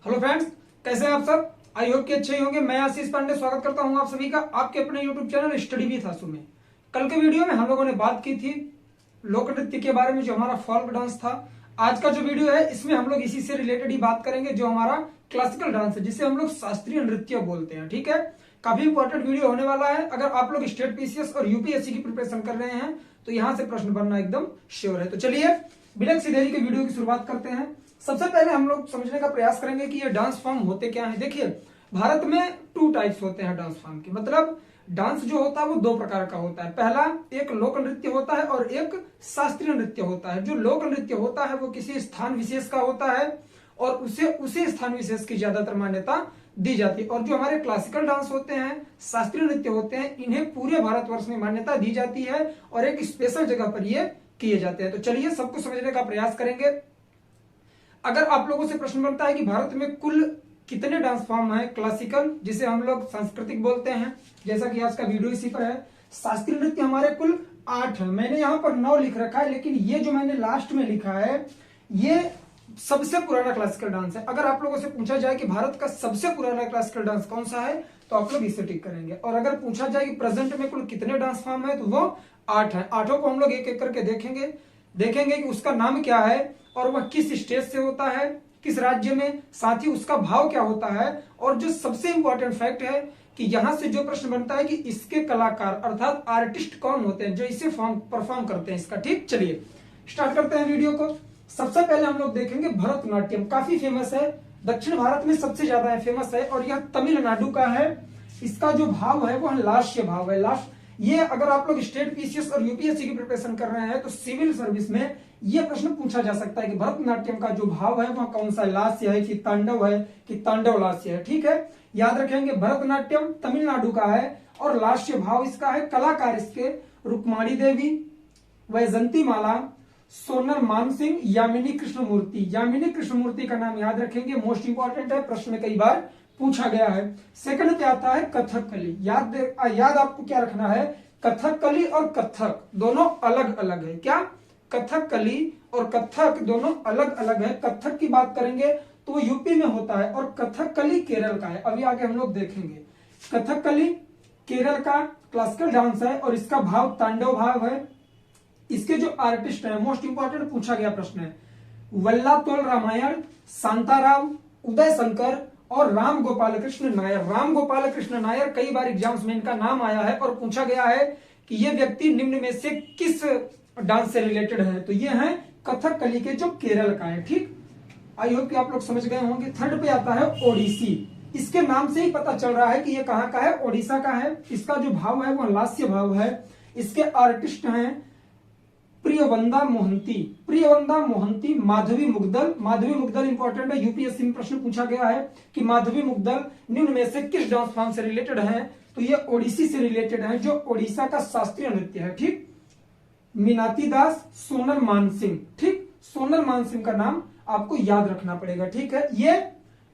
Hello friends, कैसे हैं आप सब। आई होप कि अच्छे ही होंगे। मैं आशीष पांडे स्वागत करता हूं आप सभी का आपके अपने यूट्यूब चैनल स्टडी विद आशु में। कल के वीडियो में हम लोगों ने बात की थी लोक नृत्य के बारे में, जो हमारा फोल्क डांस था। आज का जो वीडियो है इसमें हम लोग इसी से रिलेटेड ही बात करेंगे, जो हमारा क्लासिकल डांस है, जिसे हम लोग शास्त्रीय नृत्य बोलते हैं। ठीक है, काफी इंपॉर्टेंट वीडियो होने वाला है। अगर आप लोग स्टेट पीसीएस और यूपीएससी की प्रिपरेशन कर रहे हैं तो यहाँ से प्रश्न बनना एकदम श्योर है। तो चलिए बिना किसी देरी के वीडियो की शुरुआत करते हैं। सबसे पहले हम लोग समझने का प्रयास करेंगे कि ये डांस फॉर्म होते क्या हैं। देखिए, भारत में 2 टाइप्स होते हैं डांस फॉर्म के। मतलब डांस जो होता है वो 2 प्रकार का होता है। पहला एक लोक नृत्य होता है और एक शास्त्रीय नृत्य होता है। जो लोक नृत्य होता है वो किसी स्थान विशेष का होता है और उसे स्थान विशेष की ज्यादातर मान्यता दी जाती है। और जो हमारे क्लासिकल डांस होते हैं, शास्त्रीय नृत्य होते हैं, इन्हें पूरे भारतवर्ष में मान्यता दी जाती है और एक स्पेशल जगह पर ये किए जाते हैं। तो चलिए सबको समझने का प्रयास करेंगे। अगर आप लोगों से प्रश्न बनता है कि भारत में कुल कितने डांस फॉर्म है, क्लासिकल जिसे हम लोग सांस्कृतिक बोलते हैं, जैसा कि आज का वीडियो इसी पर है। शास्त्रीय नृत्य हमारे कुल 8 है। मैंने यहाँ पर 9 लिख रखा है, लेकिन ये जो मैंने लास्ट में लिखा है ये सबसे पुराना क्लासिकल डांस है। अगर आप लोगों से पूछा जाए कि भारत का सबसे पुराना क्लासिकल डांस कौन सा है तो आप लोग इसे टिक करेंगे। और अगर पूछा जाए कि प्रेजेंट में कुल कितने डांस फॉर्म है तो वो 8 है। 8 को हम लोग एक एक करके देखेंगे कि उसका नाम क्या है और वह किस स्टेट से होता है, किस राज्य में, साथ ही उसका भाव क्या होता है। और जो सबसे इंपॉर्टेंट फैक्ट है कि यहां से जो प्रश्न बनता है कि इसके कलाकार अर्थात आर्टिस्ट कौन होते हैं जो इसे परफॉर्म करते हैं इसका। ठीक, चलिए स्टार्ट करते हैं वीडियो को। सबसे पहले हम लोग देखेंगे भरतनाट्यम। काफी फेमस है, दक्षिण भारत में सबसे ज्यादा फेमस है और यह तमिलनाडु का है। इसका जो भाव है वह लास्य भाव है। ये अगर आप लोग स्टेट पीसीएस और यूपीएससी की प्रिपरेशन कर रहे हैं तो सिविल सर्विस में यह प्रश्न पूछा जा सकता है कि भरतनाट्यम का जो भाव है वह कौन सा, लास्य है कि तांडव है कि तांडव लास्य है। ठीक है, याद रखेंगे भरतनाट्यम तमिलनाडु का है और लास्य भाव इसका है। कलाकार इसके रुक्माणी देवी, वैजंती माला, सोनल मानसिंह, यामिनी कृष्णमूर्ति। यामिनी कृष्णमूर्ति का नाम याद रखेंगे, मोस्ट इंपॉर्टेंट है, प्रश्न में कई बार पूछा गया है। सेकंड पे आता है कथकली। याद आपको क्या रखना है, कथकली और कथक दोनों अलग अलग है। क्या, कथकली और कथक दोनों अलग अलग है। कथक की बात करेंगे तो वो यूपी में होता है और कथकली केरल का है। अभी आगे हम लोग देखेंगे। कथकली केरल का क्लासिकल डांस है और इसका भाव तांडव भाव है। इसके जो आर्टिस्ट है, मोस्ट इंपॉर्टेंट पूछा गया प्रश्न है, वल्लातोल रामायण, शांताराव, उदय शंकर और राम गोपाल कृष्ण नायर। राम गोपाल कृष्ण नायर कई बार एग्जाम्स में इनका नाम आया है और पूछा गया है कि ये व्यक्ति निम्न में से किस डांस से रिलेटेड है। तो ये है कथकली के जो केरल का है। ठीक, आई होप कि आप लोग समझ गए होंगे। थर्ड पे आता है ओडिसी। इसके नाम से ही पता चल रहा है कि ये कहाँ का है, ओडिशा का है। इसका जो भाव है वह लास्य भाव है। इसके आर्टिस्ट हैं प्रियवंदा मोहंती, माधवी मुग्दल। माधवी मुग्दल इंपॉर्टेंट है, यूपीएससी में प्रश्न पूछा गया है कि माधवी मुग्दल निम्न में से किस डांस फॉर्म से रिलेटेड है। तो ये ओडिसी से रिलेटेड है, जो ओडिशा का शास्त्रीय नृत्य है। ठीक, मीनाती दास, सोनल मानसिंह। ठीक, सोनल मानसिंह का नाम आपको याद रखना पड़ेगा। ठीक है, ये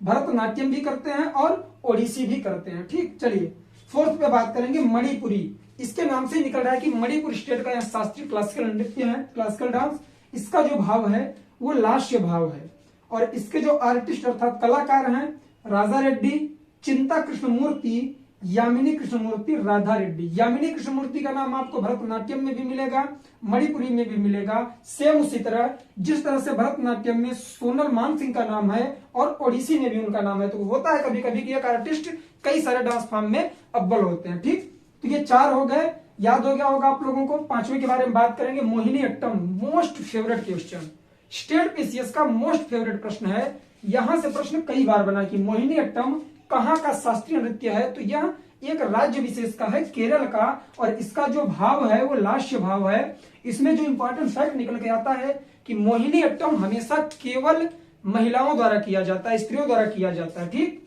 भरतनाट्यम भी करते हैं और ओडिसी भी करते हैं। ठीक, चलिए फोर्थ पे बात करेंगे मणिपुरी। इसके नाम से निकल रहा है कि मणिपुर स्टेट का यह शास्त्रीय क्लासिकल नृत्य है, क्लासिकल डांस। इसका जो भाव है वो लास्य भाव है और इसके जो आर्टिस्ट अर्थात कलाकार हैं राजा रेड्डी, चिंता कृष्णमूर्ति, यामिनी कृष्णमूर्ति, राधा रेड्डी। यामिनी कृष्णमूर्ति का नाम आपको भरतनाट्यम में भी मिलेगा, मणिपुरी में भी मिलेगा। सेम उसी तरह जिस तरह से भरतनाट्यम में सोनल मानसिंह का नाम है और ओडिसी में भी उनका नाम है। तो होता है कभी कभी कि एक आर्टिस्ट कई सारे डांस फॉर्म में अव्वल होते हैं। ठीक, तो ये 4 हो गए, याद हो गया होगा आप लोगों को। 5वें के बारे में बात करेंगे, Mohiniyattam. Most favourite question, state PCS का मोस्ट फेवरेट प्रश्न है। यहां से प्रश्न कई बार बना कि मोहिनी अट्टम कहां का शास्त्रीय नृत्य है। तो यह एक राज्य विशेष का है, केरल का, और इसका जो भाव है वो लास्य भाव है। इसमें जो इंपॉर्टेंट फैक्ट निकल के आता है कि मोहिनी अट्टम हमेशा केवल महिलाओं द्वारा किया जाता है, स्त्रियों द्वारा किया जाता है। ठीक,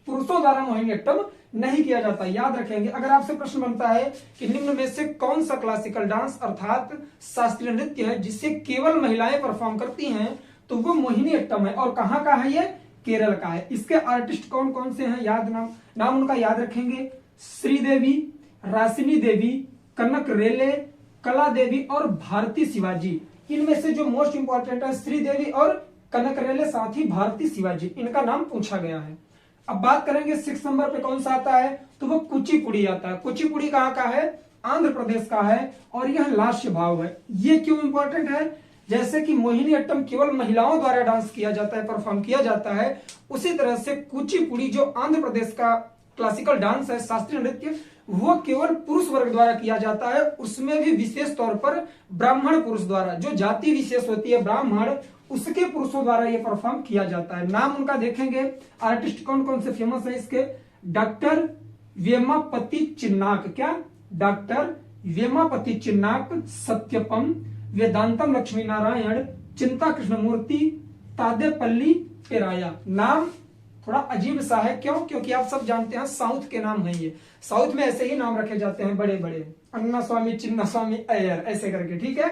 पुरुषों द्वारा मोहिनी अट्टम नहीं किया जाता, याद रखेंगे। अगर आपसे प्रश्न बनता है कि निम्न में से कौन सा क्लासिकल डांस अर्थात शास्त्रीय नृत्य है जिसे केवल महिलाएं परफॉर्म करती हैं, तो वो मोहिनी अट्टम है। और कहां का है ये, केरल का है। इसके आर्टिस्ट कौन कौन से हैं, नाम उनका याद रखेंगे, श्रीदेवी, रासिनी देवी, कनक रेले, कला देवी और भारती शिवाजी। इनमें से जो मोस्ट इंपॉर्टेंट है श्रीदेवी और कनकरेले, साथ ही भारती शिवाजी, इनका नाम पूछा गया है। अब बात करेंगे 6 नंबर पे कौन सा आता है, तो वो कुचिपुड़ी आता है। कुचिपुड़ी कहाँ का है, आंध्र प्रदेश का है, और यह लास्य भाव है। ये क्यों इंपॉर्टेंट है, जैसे कि मोहिनी अट्टम केवल महिलाओं द्वारा डांस किया जाता है, परफॉर्म किया जाता है, उसी तरह से कुचिपुड़ी जो आंध्र प्रदेश का क्लासिकल डांस है, शास्त्रीय नृत्य, वो केवल पुरुष वर्ग द्वारा किया जाता है, उसमें भी विशेष तौर पर ब्राह्मण पुरुष द्वारा, जो जाति विशेष होती है ब्राह्मण, उसके पुरुषों द्वारा ये परफॉर्म किया जाता है। नाम उनका देखेंगे, आर्टिस्ट कौन कौन से फेमस है इसके, डॉक्टर वेमापति चिन्नाक, क्या, डॉक्टर वेमापति चिन्नाक, सत्यपम, वेदांतम लक्ष्मी नारायण, चिंता कृष्णमूर्ति, तादेपल्ली पेराया। नाम थोड़ा अजीब सा है, क्यों, क्योंकि आप सब जानते हैं साउथ के नाम है ये, साउथ में ऐसे ही नाम रखे जाते हैं बड़े बड़े, अन्ना स्वामी, चिन्ना स्वामी, अय्यर, ऐसे करके, ठीक है।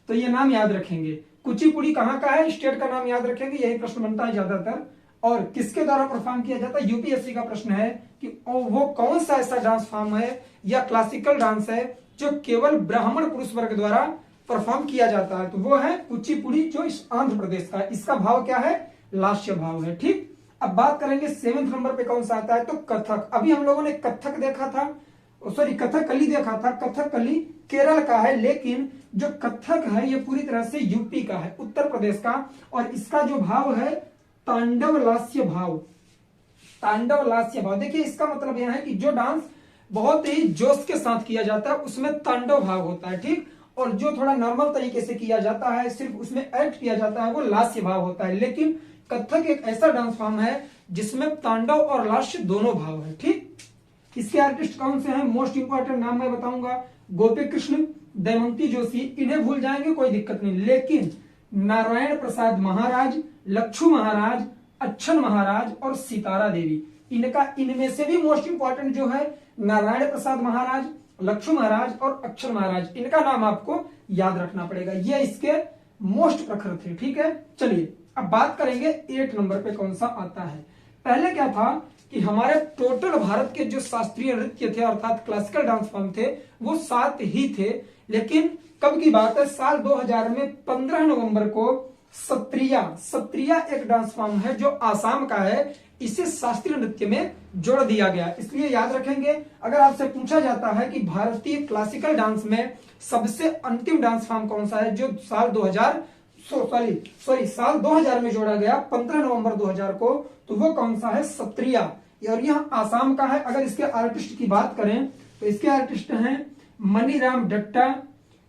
तो ये नाम याद रखेंगे। कुचिपुड़ी कहाँ का है, स्टेट का नाम याद रखेंगे, यही प्रश्न बनता है ज्यादातर। और किसके द्वारा परफॉर्म किया जाता है, यूपीएससी का प्रश्न है कि वो कौन सा ऐसा डांस फॉर्म है या क्लासिकल डांस है जो केवल ब्राह्मण पुरुष वर्ग द्वारा परफॉर्म किया जाता है, तो वो है कुचिपुड़ी, जो इस आंध्र प्रदेश का। इसका भाव क्या है, लास्य भाव है, ठीक। अब बात करेंगे 7वें नंबर पे कौन सा आता है, तो कथक। अभी हम लोगों ने कथक देखा था, सॉरी कथकली देखा था, कथकली केरल का है, लेकिन जो कथक है ये पूरी तरह से यूपी का है, उत्तर प्रदेश का, और इसका जो भाव है तांडव लास्य भाव, तांडव लास्य भाव। देखिए इसका मतलब यह है कि जो डांस बहुत ही जोश के साथ किया जाता है उसमें तांडव भाव होता है, ठीक, और जो थोड़ा नॉर्मल तरीके से किया जाता है, सिर्फ उसमें एक्ट किया जाता है, वो लास्य भाव होता है। लेकिन कथक एक ऐसा डांस फॉर्म है जिसमें तांडव और लास्य दोनों भाव है, ठीक। इसके आर्टिस्ट कौन से हैं, मोस्ट इंपॉर्टेंट नाम मैं बताऊंगा, गोपी कृष्ण, दमयंती जोशी, इन्हें भूल जाएंगे कोई दिक्कत नहीं, लेकिन नारायण प्रसाद महाराज, लक्ष्मू महाराज, अच्छन महाराज और सितारा देवी, इनमें से भी मोस्ट इंपॉर्टेंट जो है नारायण प्रसाद महाराज, लक्ष्मण महाराज और अक्षर महाराज, इनका नाम आपको याद रखना पड़ेगा, ये इसके मोस्ट प्रखर थे, ठीक है। चलिए अब बात करेंगे 8 नंबर पे कौन सा आता है। पहले क्या था कि हमारे टोटल भारत के जो शास्त्रीय नृत्य थे अर्थात क्लासिकल डांस फॉर्म थे वो 7 ही थे, लेकिन कब की बात है, साल 2000 में 15 नवंबर को सत्रिया एक डांस फॉर्म है जो आसाम का है, इसे शास्त्रीय नृत्य में जोड़ दिया गया। इसलिए याद रखेंगे, अगर आपसे पूछा जाता है कि भारतीय क्लासिकल डांस में सबसे अंतिम डांस फॉर्म कौन सा है जो साल 2000 में जोड़ा गया 15 नवंबर 2000 को, तो वो कौन सा है, सत्रिया, और यह आसाम का है। अगर इसके आर्टिस्ट की बात करें तो इसके आर्टिस्ट हैं मनीराम डट्टा,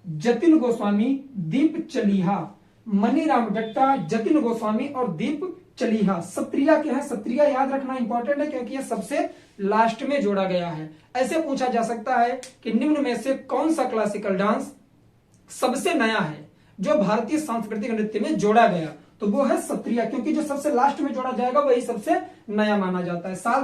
जतिन गोस्वामी, दीप चलीहा, मनीराम डट्टा, जतिन गोस्वामी और दीप चलीहा। सत्रिया क्या है, सत्रिया याद रखना इंपॉर्टेंट है क्योंकि यह सबसे लास्ट में जोड़ा गया है। ऐसे पूछा जा सकता है कि निम्न में से कौन सा क्लासिकल डांस सबसे नया है जो भारतीय सांस्कृतिक नृत्य में जोड़ा गया, तो वो है सत्रिया, क्योंकि जो सबसे लास्ट में जोड़ा जाएगा वही सबसे नया माना जाता है। साल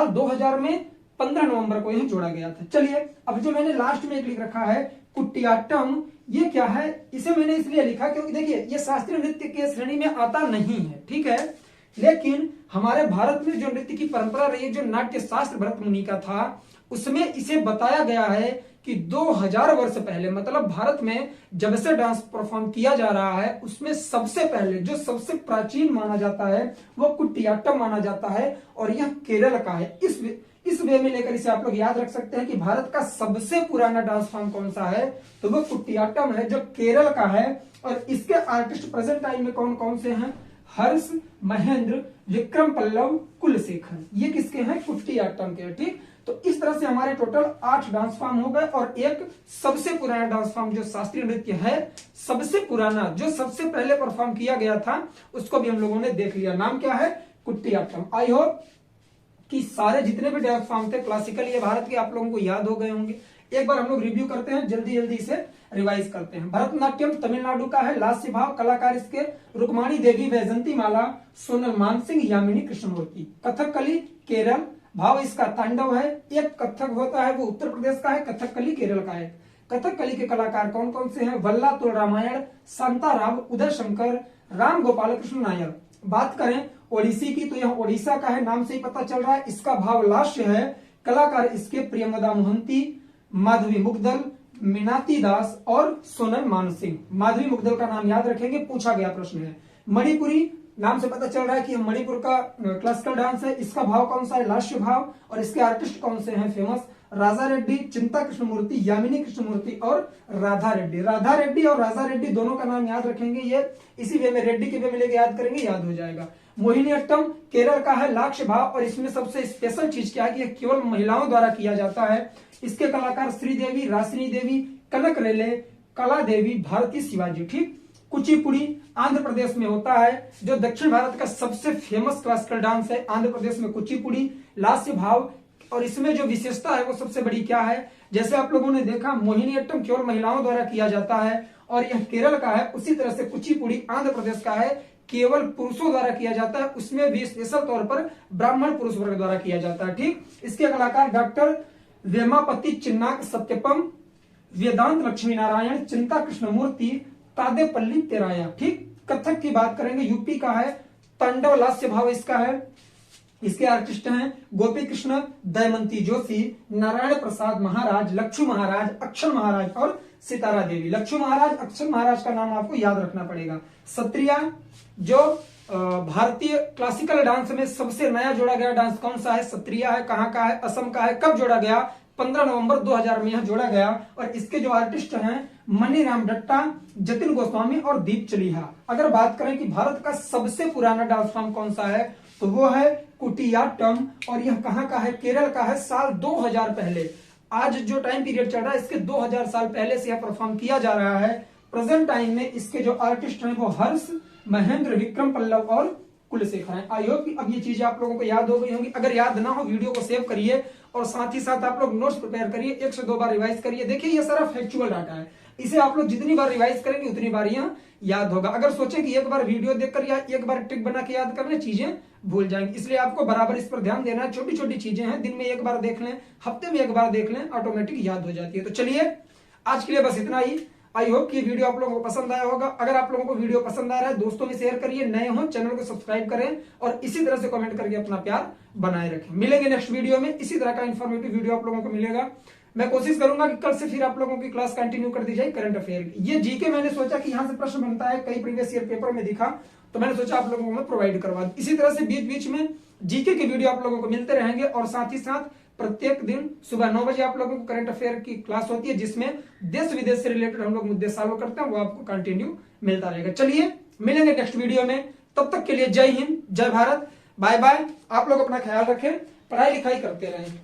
2000 में 15 नवंबर को यह जोड़ा गया था। चलिए अब जो मैंने लास्ट में एक लिख रखा है कुटियाट्टम, ये क्या है, इसे मैंने इसलिए लिखा क्योंकि देखिए ये शास्त्रीय नृत्य के श्रेणी में आता नहीं है, ठीक है, लेकिन हमारे भारत में जो नृत्य की परंपरा रही है, जो नाट्य शास्त्र भरत मुनि का था, उसमें इसे बताया गया है कि 2000 वर्ष पहले, मतलब भारत में जब से डांस परफॉर्म किया जा रहा है उसमें सबसे पहले जो सबसे प्राचीन माना जाता है वो कुटियाट्टम माना जाता है, और यह केरल का है। इस वे में लेकर इसे आप लोग याद रख सकते हैं कि भारत का सबसे पुराना डांस फॉर्म कौन सा है, तो वो कुटियाट्टम है जो केरल का है। और इसके आर्टिस्ट प्रेजेंट टाइम में कौन कौन से हैं, हर्ष, महेंद्र, विक्रम पल्लव, कुलशेखर, ये किसके हैं, कुटियाट्टम के, ठीक। तो इस तरह से हमारे टोटल 8 डांस फॉर्म हो गए, और एक सबसे पुराना डांस फॉर्म जो शास्त्रीय नृत्य है, सबसे पुराना जो सबसे पहले परफॉर्म किया गया था उसको भी हम लोगों ने देख लिया, नाम क्या है, कुटियाट्टम। आई होप कि सारे जितने भी डांस फॉर्म थे क्लासिकल ये भारत के आप लोगों को याद हो गए होंगे। एक बार हम लोग रिव्यू करते हैं, जल्दी जल्दी इसे रिवाइज करते हैं। भरतनाट्यम तमिलनाडु का है, लास्य भाव, कलाकार इसके रुक्माणी देवी, वैजंती माला, सोनल मानसिंह, यामिनी कृष्णमूर्ति। कथकली केरल, भाव इसका तांडव है। एक कथक होता है वो उत्तर प्रदेश का है, कथकली केरल का है। कथकली के कलाकार कौन कौन से हैं, वल्लातोल रामायण, शांताराम, उदय शंकर, राम गोपाल कृष्ण नायर। बात करें ओडिसी की तो यह ओडिशा का है, नाम से ही पता चल रहा है। इसका भाव लास्य है, कलाकार इसके प्रियमदा मोहंती, माधवी मुग्दल, मीनाती दास और सोनल मानसिंह। माधवी मुग्दल का नाम याद रखेंगे, पूछा गया प्रश्न है। मणिपुरी नाम से पता चल रहा है कि मणिपुर का क्लासिकल डांस है। इसका भाव कौन सा है? लास्य भाव। और इसके आर्टिस्ट कौन से हैं फेमस? राजा रेड्डी, चिंता कृष्णमूर्ति, यामिनी कृष्णमूर्ति और राधा रेड्डी। राधा रेड्डी और राजा रेड्डी दोनों का नाम याद रखेंगे, ये इसी वे में रेड्डी के वे में लेके याद करेंगे, याद हो जाएगा। मोहिनीअट्टम केरल का है, लाक्ष भाव। और इसमें सबसे स्पेशल चीज क्या है कि केवल महिलाओं द्वारा किया जाता है। इसके कलाकार श्रीदेवी, राशिनी देवी, कनक लेले, कला देवी, भारती शिवाजी। ठीक। कुचिपुड़ी आंध्र प्रदेश में होता है, जो दक्षिण भारत का सबसे फेमस क्लासिकल डांस है। आंध्र प्रदेश में कुचिपुड़ी। लास्य भाव। और इसमें जो विशेषता है वो सबसे बड़ी क्या है? जैसे आप लोगों ने देखा मोहिनीअट्टम केवल महिलाओं द्वारा किया जाता है और यह केरल का है, उसी तरह से कुचिपुड़ी आंध्र प्रदेश का है, केवल पुरुषों द्वारा किया जाता है। उसमें भी स्पेशल तौर पर ब्राह्मण पुरुष वर्ग द्वारा किया जाता है। ठीक। इसके कलाकार डॉक्टर वेमापति चिन्नाक, सत्यपम, वेदांत लक्ष्मी नारायण, चिंता कृष्णमूर्ति, तादेपल्ली तेराया। ठीक। कथक की बात करेंगे, यूपी का है, तांडव लास्य भाव इसका है। इसके आर्टिस्ट हैं गोपी कृष्ण, दयमंती जोशी, नारायण प्रसाद महाराज, लक्ष्मू महाराज, अक्षर महाराज और सितारा देवी। लक्ष्मू महाराज, अक्षर महाराज का नाम आपको याद रखना पड़ेगा। सत्रिया, जो भारतीय क्लासिकल डांस में सबसे नया जोड़ा गया डांस कौन सा है? सत्रिया है। कहाँ का है? असम का है। कब जोड़ा गया? 15 नवंबर 2000 में यह जोड़ा गया। और इसके जो आर्टिस्ट हैं मनीराम दत्ता, जतिन गोस्वामी और दीप चलीहा। अगर बात करें कि भारत का सबसे पुराना डांस फॉर्म कौन सा है, तो वो है कुटियाट्टम। और यह कहाँ का है? केरल का है। साल 2000 पहले, आज जो टाइम पीरियड चल रहा है इसके 2000 साल पहले से यह परफॉर्म किया जा रहा है। प्रेजेंट टाइम में इसके जो आर्टिस्ट हैं वो हर्ष, महेंद्र, विक्रम पल्लव और कुलशेखर हैं। आई होप कि अब ये चीजें आप लोगों को याद हो गई होंगी। अगर याद ना हो वीडियो को सेव करिए और साथ ही साथ आप लोग नोट्स प्रिपेयर करिए, 1 से 2 बार रिवाइज करिए। देखिए ये सारा फैक्चुअल डाटा है, इसे आप लोग जितनी बार रिवाइज करेंगे उतनी बार यह याद होगा। अगर सोचे कि एक बार वीडियो देखकर या एक बार ट्रिक बना के याद करने, चीजें भूल जाएंगे। इसलिए आपको बराबर इस पर ध्यान देना है। छोटी छोटी चीजें हैं, दिन में एक बार देख लें, हफ्ते में एक बार देख लें, ऑटोमेटिक याद हो जाती है। तो चलिए आज के लिए बस इतना ही। आई होप कि वीडियो आप लोगों को पसंद आया होगा। अगर आप लोगों को वीडियो पसंद आ रहा है दोस्तों में शेयर करिए, नए हो चैनल को सब्सक्राइब करें और इसी तरह से कमेंट करके अपना प्यार बनाए रखें। मिलेंगे नेक्स्ट वीडियो में, इसी तरह का इन्फॉर्मेटिव वीडियो आप लोगों को मिलेगा। मैं कोशिश करूंगा कि कल से फिर आप लोगों की क्लास कंटिन्यू कर दी जाए करंट अफेयर की। ये जीके मैंने सोचा कि यहाँ से प्रश्न बनता है, कई प्रीवियस ईयर पेपर में दिखा, तो मैंने सोचा आप लोगों को मैं प्रोवाइड करवा दूं। इसी तरह से बीच बीच में जीके के वीडियो आप लोगों को मिलते रहेंगे और साथ ही साथ प्रत्येक दिन सुबह 9 बजे आप लोगों को करंट अफेयर की क्लास होती है, जिसमें देश विदेश से रिलेटेड हम लोग मुद्दे सॉल्व करते हैं, वो आपको कंटिन्यू मिलता रहेगा। चलिए मिलेंगे नेक्स्ट वीडियो में, तब तक के लिए जय हिंद, जय भारत, बाय बाय। आप लोग अपना ख्याल रखें, पढ़ाई लिखाई करते रहें।